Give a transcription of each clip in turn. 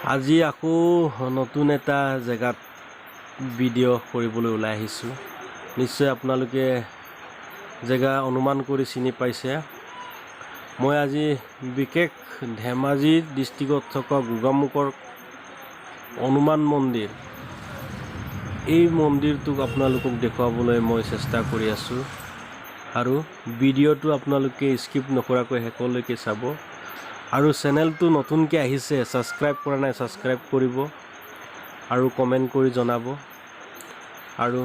আজি আকৌ নতুন এটা জেগাত ভিডিঅ' কৰিবলৈ ওলাই আহিছোঁ। নিশ্চয় আপোনালোকে জেগা অনুমান কৰি চিনি পাইছে। মই আজি বিশেষ ধেমাজি ডিষ্ট্ৰিক্টত থকা গোগামুখৰ হনুমান মন্দিৰ, এই মন্দিৰটোক আপোনালোকক দেখুৱাবলৈ মই চেষ্টা কৰি আছোঁ আৰু ভিডিঅ'টো আপোনালোকে স্কিপ নকৰাকৈ শেষলৈকে চাব। আৰু চেনেলটো নতুনকৈ আহিছে, ছাবস্ক্ৰাইব কৰা নাই ছাবস্ক্ৰাইব কৰিব আৰু কমেণ্ট কৰি জনাব আৰু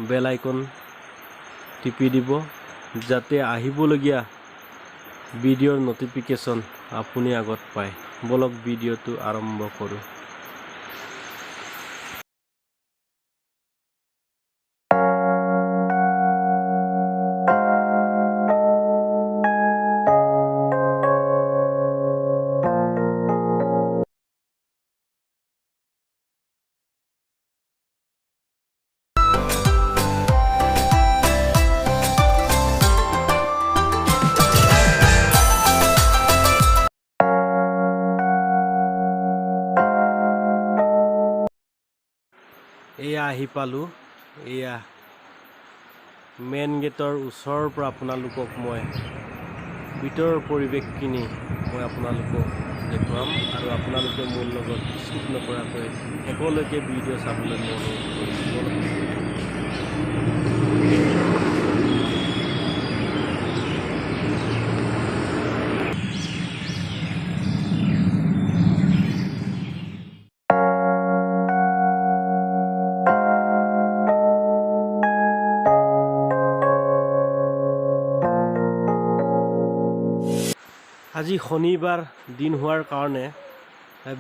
বেল আইকন টিপি দিব যাতে আহিবলগীয়া ভিডিঅ'ৰ নটিফিকেশ্যন আপুনি আগত পায়। বলক ভিডিঅ'টো আৰম্ভ কৰোঁ। এয়া আহি পালোঁ। এয়া মেইন গেটৰ ওচৰৰ পৰা আপোনালোকক মই ভিতৰৰ পৰিৱেশখিনি মই আপোনালোকক দেখুৱাম আৰু আপোনালোকে মোৰ লগত স্কিপ নকৰাকৈ শেষলৈকে ভিডিঅ' চাবলৈ মই অনুৰোধ কৰিছোঁ। আজি শনিবাৰ দিন হোৱাৰ কাৰণে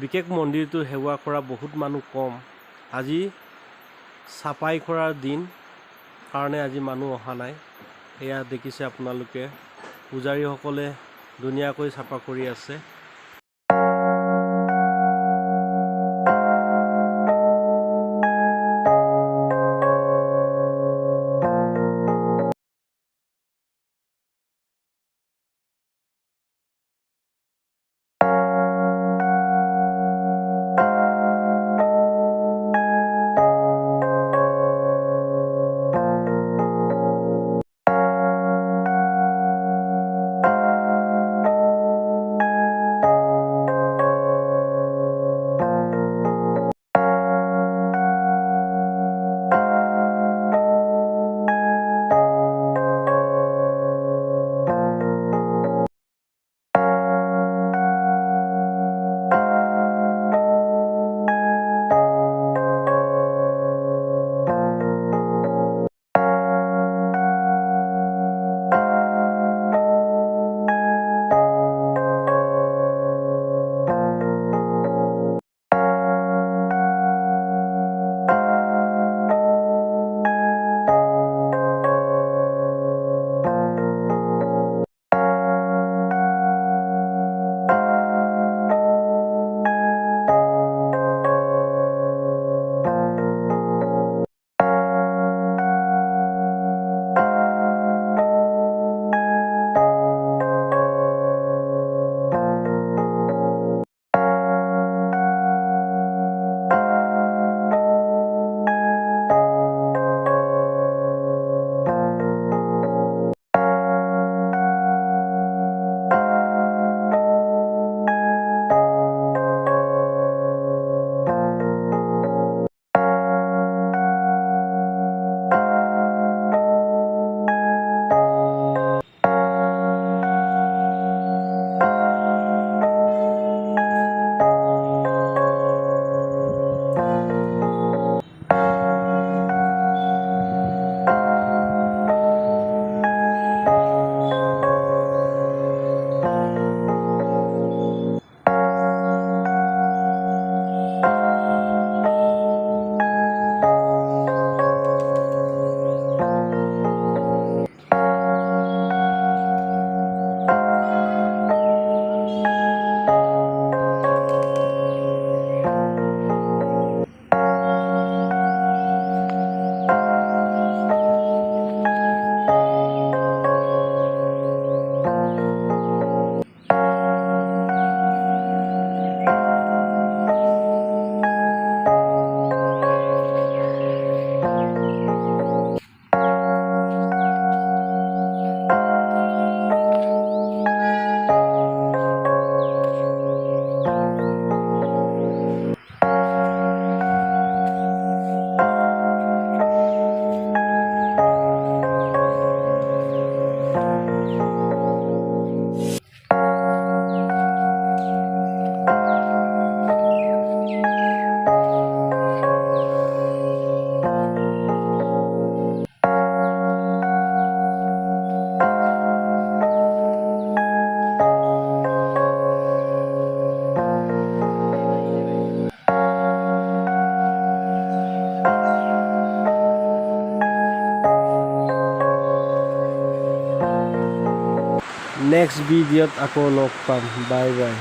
বিশেষ মন্দিৰটো সেৱা কৰা বহুত মানুহ কম। আজি চাফাই কৰাৰ দিন কাৰণে আজি মানুহ অহা নাই। এয়া দেখিছে আপোনালোকে, পূজাৰীসকলে ধুনীয়াকৈ চাফা কৰি আছে। নেক্সট ভিডিঅ'ত আকৌ লগ পাম। Bye bye.